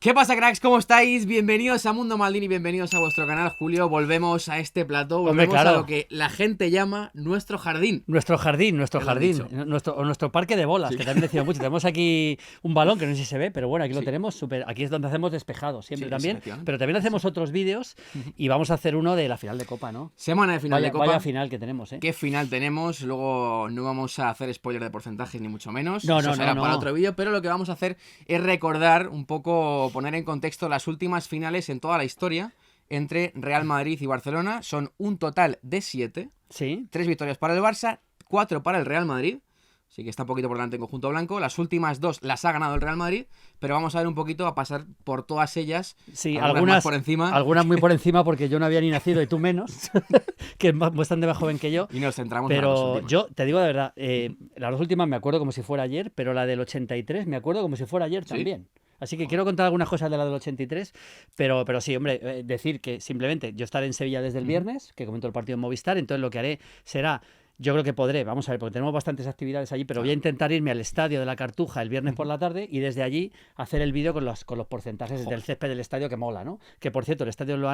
¿Qué pasa, cracks? ¿Cómo estáis? Bienvenidos a Mundo Maldini, bienvenidos a vuestro canal, Julio. Volvemos a este plató, volvemos a lo que la gente llama nuestro jardín. Nuestro jardín, nuestro parque de bolas, sí. Que también decimos mucho. Tenemos aquí un balón que no sé si se ve, pero bueno, aquí lo tenemos súper. Aquí es donde hacemos despejados siempre también. Pero también hacemos otros vídeos y vamos a hacer uno de la final de Copa, ¿no? Semana de final de Copa. Vaya final que tenemos, ¿eh? ¿Qué final tenemos? Luego no vamos a hacer spoiler de porcentajes ni mucho menos. No, Eso será para otro vídeo, pero lo que vamos a hacer es recordar un poco, poner en contexto las últimas finales en toda la historia entre Real Madrid y Barcelona. Son un total de 7. Sí. 3 victorias para el Barça, 4 para el Real Madrid. Así que está un poquito por delante en conjunto blanco. Las últimas 2 las ha ganado el Real Madrid, pero vamos a ver un poquito, a pasar por todas ellas. Sí, algunas por encima. Algunas muy por encima porque yo no había ni nacido y tú menos, que es bastante más joven que yo. Y nos centramos pero en las últimas. Yo te digo de verdad, las dos últimas me acuerdo como si fuera ayer, pero la del 83 me acuerdo como si fuera ayer también. Así que quiero contar algunas cosas de la del 83, pero sí, hombre, decir que simplemente yo estaré en Sevilla desde el viernes, que comento el partido en Movistar, entonces lo que haré será, yo creo que podré, vamos a ver, porque tenemos bastantes actividades allí, pero voy a intentar irme al estadio de la Cartuja el viernes por la tarde y desde allí hacer el vídeo con los porcentajes del césped del estadio, que mola, ¿no? Que por cierto, el estadio lo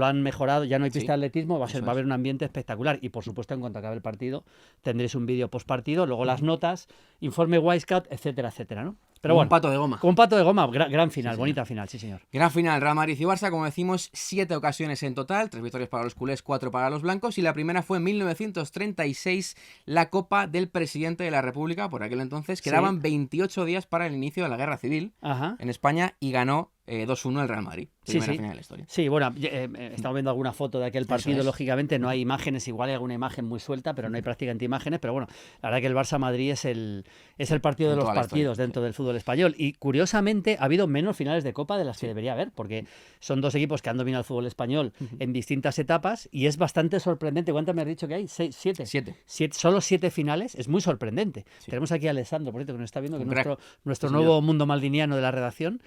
han mejorado, ya no hay pista de atletismo, va a haber un ambiente espectacular y por supuesto en cuanto acabe el partido tendréis un vídeo post partido, luego las notas, informe Wisecout, etcétera, etcétera, ¿no? Pero bueno, un pato de goma. Con un pato de goma, gran final, bonita final, sí señor. Gran final, Real Madrid y Barça, como decimos, 7 ocasiones en total, 3 victorias para los culés, 4 para los blancos, y la primera fue en 1936, la Copa del Presidente de la República. Por aquel entonces quedaban 28 días para el inicio de la Guerra Civil en España y ganó 2-1 el Real Madrid. Primera final de la historia. Sí, bueno, estamos viendo alguna foto de aquel partido, lógicamente no hay imágenes, igual hay alguna imagen muy suelta, pero no hay prácticamente imágenes, pero bueno, la verdad que el Barça-Madrid es el partido de los partidos dentro del fútbol español, y curiosamente ha habido menos finales de Copa de las que debería haber, porque son dos equipos que han dominado el fútbol español en distintas etapas, y es bastante sorprendente. ¿Cuántas me has dicho que hay? ¿7? Solo 7 finales, es muy sorprendente. Tenemos aquí a Alessandro, por cierto, que nos está viendo, que es nuestro nuevo mundo maldiniano de la redacción.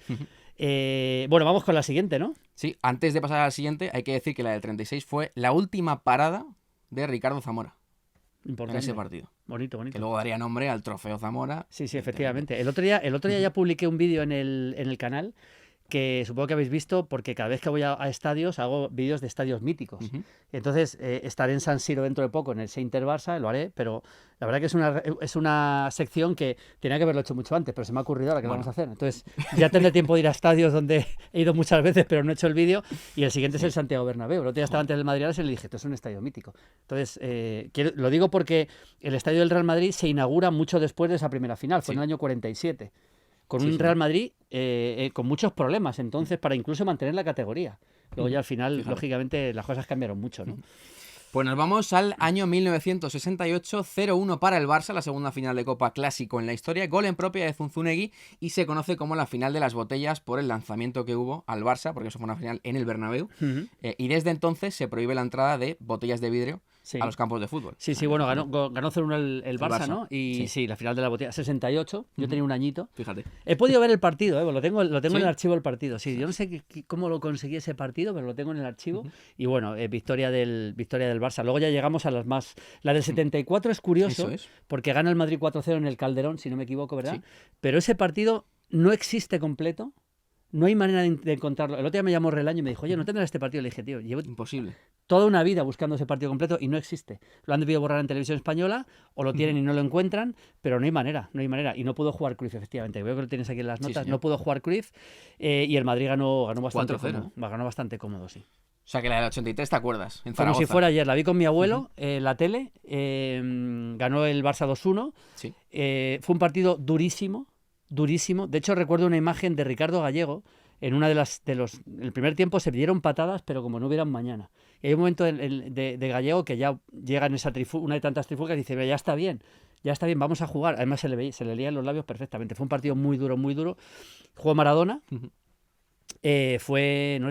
Bueno, vamos con la siguiente, ¿no? Sí, antes de pasar a la siguiente, hay que decir que la del 36 fue la última parada de Ricardo Zamora. Importante. En ese partido. Bonito. Que luego daría nombre al trofeo Zamora. Sí, efectivamente. El otro día ya publiqué un vídeo en el canal que supongo que habéis visto, porque cada vez que voy a estadios hago vídeos de estadios míticos. Entonces estaré en San Siro dentro de poco, en el Inter Barça, lo haré, pero la verdad que es una sección que tenía que haberlo hecho mucho antes, pero se me ha ocurrido ahora que lo vamos a hacer. Entonces ya tendré tiempo de ir a estadios donde he ido muchas veces, pero no he hecho el vídeo, y el siguiente es el Santiago Bernabéu. El otro día estaba antes del Madrid y le dije, esto es un estadio mítico. Entonces, lo digo porque el estadio del Real Madrid se inaugura mucho después de esa primera final, fue en el año 47. Con un Real Madrid con muchos problemas, entonces, para incluso mantener la categoría. Luego ya al final, lógicamente, las cosas cambiaron mucho, ¿no? Pues nos vamos al año 1968, 0-1 para el Barça, la segunda final de Copa clásico en la historia, gol en propia de Zunzunegui, y se conoce como la final de las botellas por el lanzamiento que hubo al Barça, porque eso fue una final en el Bernabéu, y desde entonces se prohíbe la entrada de botellas de vidrio a los campos de fútbol. Sí, bueno, ganó 0-1 el Barça, ¿no? Y sí, la final de la botella, 68, yo tenía un añito. Fíjate. He podido ver el partido, lo tengo en el archivo del partido, sí. Yo no sé cómo lo conseguí ese partido, pero lo tengo en el archivo. Y bueno, victoria del Barça. Luego ya llegamos a las más... La del 74 es curioso, porque gana el Madrid 4-0 en el Calderón, si no me equivoco, ¿verdad? Sí. Pero ese partido no existe completo. No hay manera de encontrarlo. El otro día me llamó Relaño y me dijo, oye, ¿no tendrás este partido? Le dije, tío, llevo imposible. Toda una vida buscando ese partido completo y no existe. Lo han debido borrar en televisión española, o lo tienen y no lo encuentran, pero no hay manera. Y no pudo jugar Cruyff, efectivamente. Veo que lo tienes aquí en las notas. No pudo jugar Cruyff, y el Madrid ganó bastante cómodo. Ganó bastante cómodo, sí. O sea, que la del 83 te acuerdas, en Zaragoza. Como si fuera ayer. La vi con mi abuelo en la tele. Ganó el Barça 2-1. Sí. Fue un partido durísimo. De hecho, recuerdo una imagen de Ricardo Gallego. En una el primer tiempo se dieron patadas, pero como no hubieran mañana. Y hay un momento de Gallego que ya llega en una de tantas trifulcas y dice, ya está bien, vamos a jugar. Además se le leían los labios perfectamente. Fue un partido muy duro. Jugó Maradona. No sé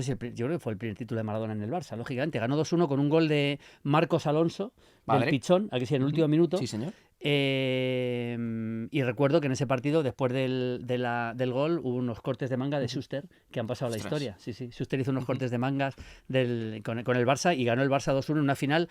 si yo creo que fue el primer título de Maradona en el Barça, lógicamente. Ganó 2-1 con un gol de Marcos Alonso, del Pichón, aquí sí, en el último minuto. Sí, señor. Y recuerdo que en ese partido, después del gol, hubo unos cortes de manga de Schuster que han pasado a la historia. Sí, Schuster hizo unos cortes de mangas con el Barça y ganó el Barça 2-1 en una final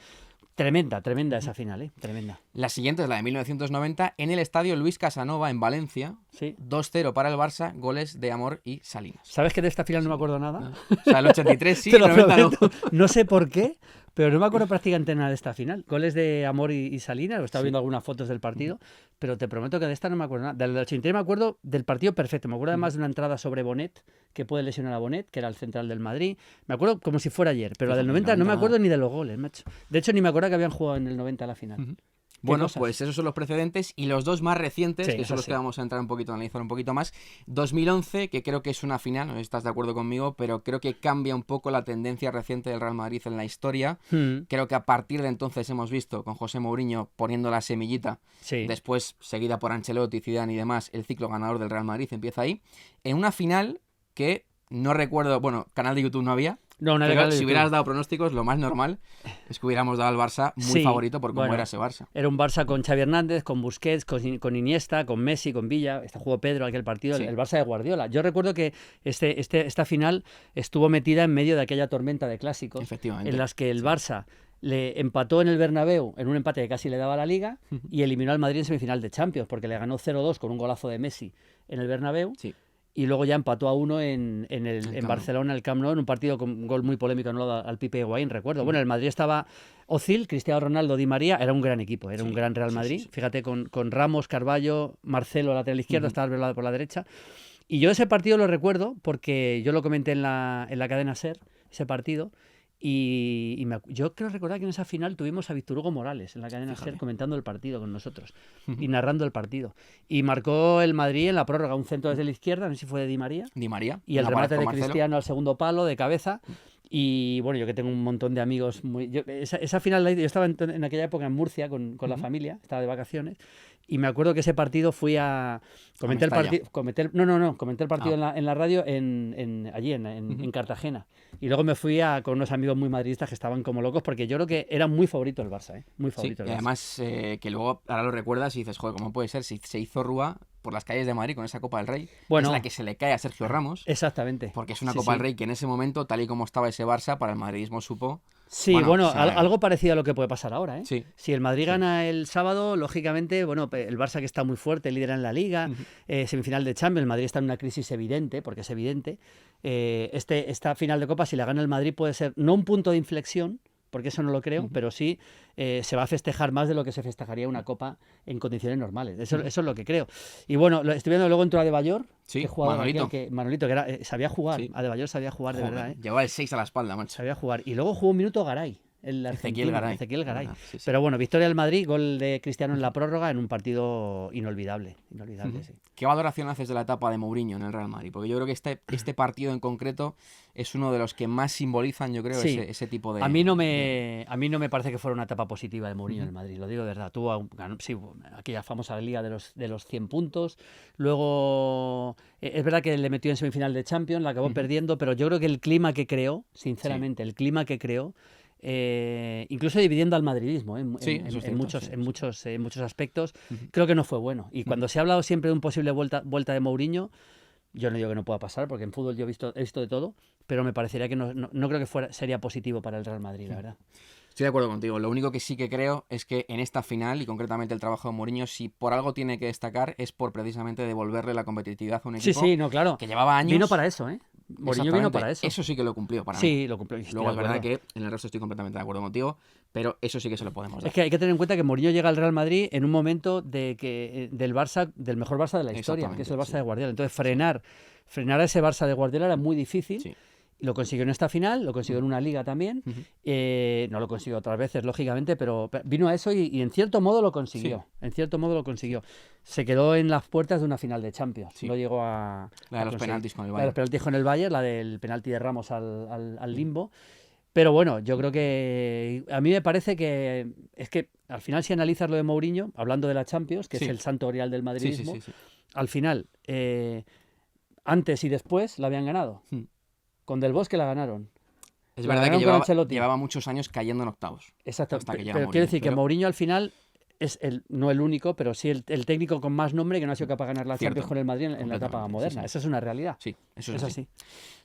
Tremenda esa final, tremenda. La siguiente es la de 1990 en el estadio Luis Casanova en Valencia. Sí. 2-0 para el Barça, goles de Amor y Salinas. ¿Sabes que de esta final no me acuerdo nada? O sea, el 83 sí, Te lo 90 no. prometo. No sé por qué, pero no me acuerdo prácticamente nada de esta final. Goles de Amor y Salinas, estaba viendo algunas fotos del partido, pero te prometo que de esta no me acuerdo nada. Del 83 me acuerdo del partido perfecto. Me acuerdo además de una entrada sobre Bonet, que puede lesionar a Bonet, que era el central del Madrid. Me acuerdo como si fuera ayer, pero la del 90 no me acuerdo ni de los goles, macho. De hecho, ni me acuerdo que habían jugado en el 90 la final. Bueno, cosas? pues esos son los precedentes y los dos más recientes, Sí, que son los que vamos a entrar un poquito, a analizar un poquito más. 2011, que creo que es una final, no sé si estás de acuerdo conmigo, pero creo que cambia un poco la tendencia reciente del Real Madrid en la historia. Creo que a partir de entonces hemos visto con José Mourinho poniendo la semillita, después seguida por Ancelotti, Zidane y demás, el ciclo ganador del Real Madrid empieza ahí, en una final que no recuerdo, bueno, canal de YouTube no había. No, pero si hubieras dado pronósticos, lo más normal es que hubiéramos dado al Barça muy favorito por cómo era ese Barça. Era un Barça con Xavi Hernández, con Busquets, con Iniesta, con Messi, con Villa. Jugó Pedro aquel partido, el Barça de Guardiola. Yo recuerdo que esta final estuvo metida en medio de aquella tormenta de clásicos en las que el Barça le empató en el Bernabéu en un empate que casi le daba la Liga y eliminó al Madrid en semifinal de Champions porque le ganó 0-2 con un golazo de Messi en el Bernabéu. Y luego ya empató a 1 en Barcelona, el Camp Nou, en un partido con un gol muy polémico anulado al Pipe Higuaín, recuerdo. Bueno, el Madrid estaba Özil, Cristiano Ronaldo, Di María, era un gran equipo, era un gran Real Madrid. Fíjate, con Ramos, Carballo, Marcelo, lateral izquierdo, estaba Arbeloa por la derecha. Y yo ese partido lo recuerdo porque yo lo comenté en la cadena SER, ese partido. Yo creo recordar que en esa final tuvimos a Víctor Hugo Morales en la cadena SER comentando el partido con nosotros y narrando el partido. Y marcó el Madrid en la prórroga un centro desde la izquierda, no sé si fue de Di María. Y el remate de Cristiano al segundo palo de cabeza. Y bueno, yo que tengo un montón de amigos. Esa final, yo estaba en aquella época en Murcia con la familia, estaba de vacaciones. Y me acuerdo que ese partido fui a... Comenté el partido en la radio allí en Cartagena. Y luego me fui con unos amigos muy madridistas que estaban como locos porque yo creo que era muy favorito el Barça, muy favorito el Barça. Y además que luego ahora lo recuerdas y dices, joder, ¿cómo puede ser si se hizo Rúa por las calles de Madrid con esa Copa del Rey? Bueno, es la que se le cae a Sergio Ramos. Exactamente. Porque es una Copa del Rey que en ese momento, tal y como estaba ese Barça, para el madridismo supo... Sí, algo parecido a lo que puede pasar ahora, ¿eh? Sí. Si el Madrid gana el sábado, lógicamente, bueno, el Barça que está muy fuerte, lidera en la Liga, semifinal de Champions, el Madrid está en una crisis evidente, porque es evidente. Esta final de Copa, si la gana el Madrid, puede ser no un punto de inflexión, porque eso no lo creo, pero sí se va a festejar más de lo que se festejaría una Copa en condiciones normales. Eso es lo que creo. Y bueno, estoy viendo luego entró Adebayor, Manolito, que sabía jugar, Adebayor sabía jugar de verdad. Llevaba el 6 a la espalda, macho. Sabía jugar. Y luego jugó un minuto Garay. El Ezequiel Garay. Sí. Pero bueno, victoria del Madrid, gol de Cristiano en la prórroga en un partido inolvidable. Sí. ¿Qué valoración haces de la etapa de Mourinho en el Real Madrid? Porque yo creo que este partido en concreto es uno de los que más simbolizan, yo creo, ese tipo de... A mí no me parece que fuera una etapa positiva de Mourinho en el Madrid, lo digo de verdad. Tuvo aquella famosa liga de los 100 puntos. Luego, es verdad que le metió en semifinal de Champions, la acabó perdiendo, pero yo creo que el clima que creó, sinceramente, incluso dividiendo al madridismo en muchos aspectos, creo que no fue bueno. Y cuando se ha hablado siempre de un posible vuelta de Mourinho, yo no digo que no pueda pasar, porque en fútbol yo he visto de todo, pero me parecería que no creo que sería positivo para el Real Madrid, la verdad. Estoy de acuerdo contigo. Lo único que sí que creo es que en esta final, y concretamente el trabajo de Mourinho, si por algo tiene que destacar, es por precisamente devolverle la competitividad a un equipo claro. que llevaba años... Vino para eso, Mourinho vino para eso. Eso sí que lo cumplió para mí. Sí, lo cumplió. Luego es verdad que en el resto estoy completamente de acuerdo contigo, pero eso sí que se lo podemos dar. Es que hay que tener en cuenta que Mourinho llega al Real Madrid en un momento del Barça, del mejor Barça de la historia, que es el Barça de Guardiola. Entonces frenar a ese Barça de Guardiola era muy difícil. Sí. Lo consiguió en esta final, lo consiguió en una liga también. No lo consiguió otras veces, lógicamente, pero vino a eso y en cierto modo lo consiguió. Sí. En cierto modo lo consiguió. Se quedó en las puertas de una final de Champions. Sí. No llegó a... La de los penaltis con el Bayern. La de los penaltis con el Bayern, la del penalti de Ramos al limbo. Pero bueno, yo creo que... A mí me parece que... Es que al final si analizas lo de Mourinho, hablando de la Champions, que es el santo grial del madridismo, al final, antes y después la habían ganado. Con Del Bosque la ganaron. Es verdad que llevaba muchos años cayendo en octavos. Exacto. Pero quiero decir que Mourinho al final es no el único, pero sí el técnico con más nombre que no ha sido capaz de ganar la Champions con el Madrid en la etapa moderna. Esa es una realidad. Sí, eso es así.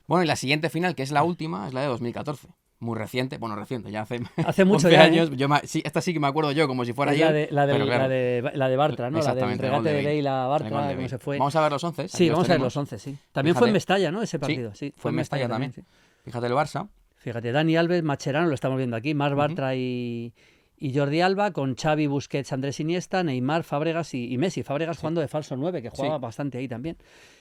Bueno, y la siguiente final, que es la última, es la de 2014. muy reciente, bueno, reciente, ya hace, Hace mucho 11 ya, años. Sí, esta sí que me acuerdo yo como si fuera Es ayer. la pero claro, de Bartra, ¿no? La del exactamente, el gol regate de de Bale a El gol Bartra, de cómo Bale. se fue. Vamos a ver los 11. Sí, vamos a ver los 11, sí. También fue en Fíjate. Mestalla, ¿no? Ese partido, sí. Fue en Mestalla también. sí. Fíjate el Barça. Fíjate, Dani Alves, Macherano, lo estamos viendo aquí, Marc Bartra y Jordi Alba, con Xavi, Busquets, Andrés Iniesta, Neymar, Fábregas y Messi. Fábregas jugando de falso 9, que jugaba bastante ahí también.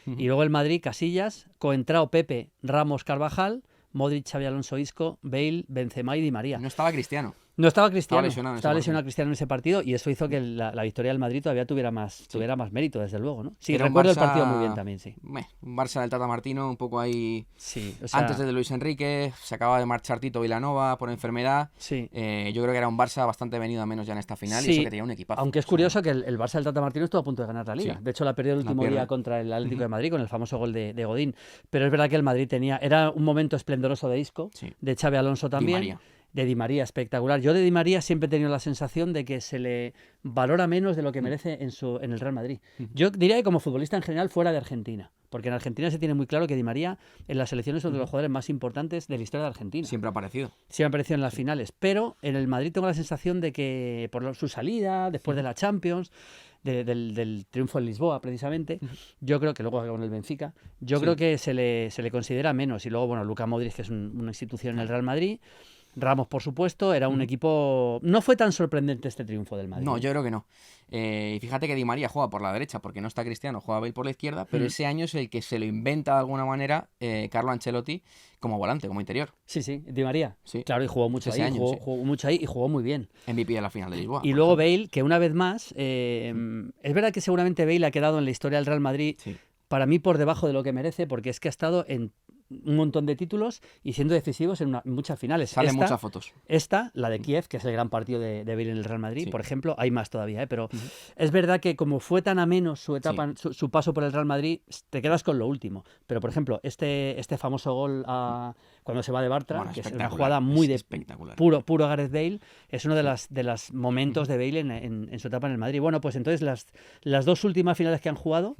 Y luego el Madrid, Casillas, Coentrao, Pepe, Ramos, Carvajal, Modric, Xabi Alonso, Isco, Bale, Benzema y Di María. No estaba Cristiano. No estaba Cristiano, Estaba lesionado Cristiano en ese partido y eso hizo que la victoria del Madrid todavía tuviera más mérito, desde luego, ¿no? Sí, Era un recuerdo el Barça- partido muy bien también, sí. Un Barça del Tata Martino, un poco ahí. Sí, o sea, Antes de Luis Enrique, se acaba de marchar Tito Vilanova por enfermedad. sí. Yo creo que era un Barça bastante venido a menos ya en esta final y Sí, eso que tenía un equipazo. Aunque es curioso que el Barça del Tata Martino estuvo a punto de ganar la Liga. Sí. De hecho, la perdió el último pierde. día contra el Atlético de Madrid con el famoso gol de Godín. Pero es verdad que el Madrid era un momento esplendoroso de Isco, Sí. de Xabi Alonso también. María. De Di María, espectacular. Yo de Di María siempre he tenido la sensación de que se le valora menos de lo que merece en el Real Madrid. Yo diría que como futbolista en general fuera de Argentina, porque en Argentina se tiene muy claro que Di María en las selecciones es uno de los jugadores más importantes de la historia de Argentina. Siempre ha aparecido. Siempre ha aparecido en las finales, pero en el Madrid tengo la sensación de que por su salida, después de la Champions, del triunfo en Lisboa precisamente, yo creo que luego con el Benfica, yo creo que se le considera menos. Y luego, bueno, Luka Modric, que es una institución en el Real Madrid, Ramos, por supuesto, era un equipo... No fue tan sorprendente este triunfo del Madrid. No, yo creo que no. Y fíjate que Di María juega por la derecha porque no está Cristiano, juega Bale por la izquierda, pero ese año es el que se lo inventa de alguna manera Carlo Ancelotti como volante, como interior. Sí, Di María. Sí. Claro, y jugó mucho Ese ahí, año, jugó mucho ahí y jugó muy bien. MVP de la final de Lisboa. Y luego Bale, que una vez más, es verdad que seguramente Bale ha quedado en la historia del Real Madrid, Sí. para mí por debajo de lo que merece, porque es que ha estado en un montón de títulos y siendo decisivos en muchas finales. Salen muchas fotos. Esta, la de Kiev, que es el gran partido de Bale en el Real Madrid, Sí. por ejemplo, hay más todavía, pero es verdad que como fue tan ameno su etapa, su paso por el Real Madrid, te quedas con lo último. Pero, por ejemplo, este famoso gol cuando se va de Bartra, Bueno, que es una espectacular, jugada muy espectacular. puro Gareth Bale, es uno de los momentos de Bale en su etapa en el Madrid. Bueno, pues entonces las dos últimas finales que han jugado,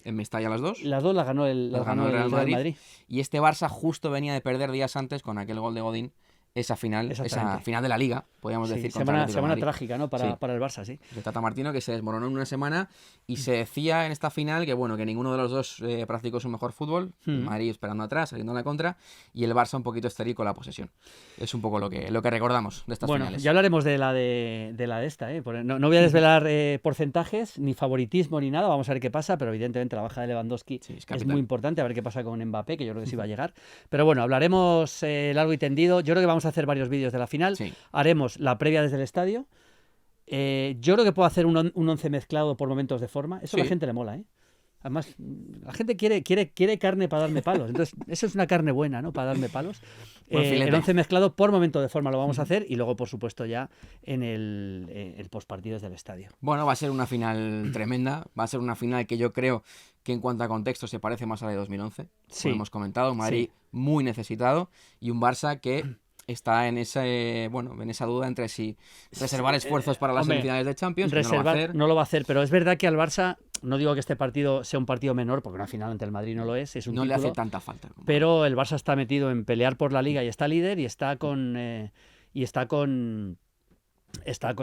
En Mestalla las dos. las dos las ganó el Real Madrid. Y este Barça justo venía de perder días antes con aquel gol de Godín. Esa final de la Liga, podríamos decir. contra el Atlético de Semana Madrid. trágica, ¿no? Para el Barça, sí. De Tata Martino, que se desmoronó en una semana y se decía en esta final que bueno, que ninguno de los dos practicó su mejor fútbol. El Madrid esperando atrás, saliendo a la contra, y el Barça un poquito estéril con la posesión. Es un poco lo que recordamos de estas finales. Ya hablaremos de la de esta, ¿eh? No voy a desvelar porcentajes, ni favoritismo, ni nada. Vamos a ver qué pasa, pero evidentemente la baja de Lewandowski es muy importante. A ver qué pasa con Mbappé, que yo creo que sí va a llegar. Pero bueno, hablaremos largo y tendido. Yo creo que vamos a hacer varios vídeos de la final. Sí. Haremos la previa desde el estadio. Yo creo que puedo hacer un once mezclado por momentos de forma. Eso a la gente le mola, ¿eh? Además, la gente quiere carne para darme palos. Entonces, eso es una carne buena, ¿no? Para darme palos. El once mezclado por momento de forma lo vamos a hacer y luego, por supuesto, ya en el postpartidos del estadio. Bueno, va a ser una final tremenda. Va a ser una final que yo creo que en cuanto a contexto se parece más a la de 2011. Sí. Como hemos comentado, un Madrid muy necesitado y un Barça que está en esa duda entre si reservar esfuerzos para las semifinales de Champions, que no lo va a hacer. No lo va a hacer, pero es verdad que al Barça, no digo que este partido sea un partido menor, porque una final ante el Madrid no lo es un no título, le hace tanta falta. pero el Barça está metido en pelear por la Liga y está líder y está con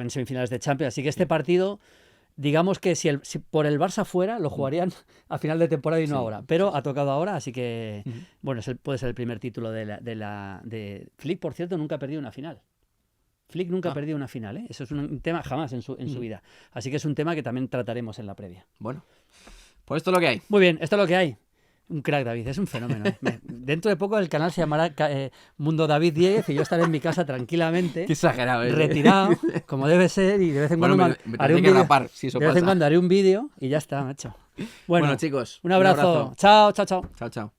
semifinales de Champions, así que este partido, digamos que si por el Barça fuera, lo jugarían a final de temporada y no ahora. Pero ha tocado ahora, así que bueno, puede ser el primer título de Flick, por cierto, nunca ha perdido una final. Flick nunca ha perdido una final, ¿eh? Eso es un tema jamás en su vida. Así que es un tema que también trataremos en la previa. Bueno, pues esto es lo que hay. Muy bien, esto es lo que hay. Un crack, David, es un fenómeno. Dentro de poco el canal se llamará Mundo David 10 y yo estaré en mi casa tranquilamente, Qué exagerado, retirado, como debe ser, y de vez en cuando me haré un rapar, si eso de vez en pasa. cuando haré un vídeo y ya está, macho. Bueno, chicos, un abrazo. Chao, chao, chao. Chao, chao.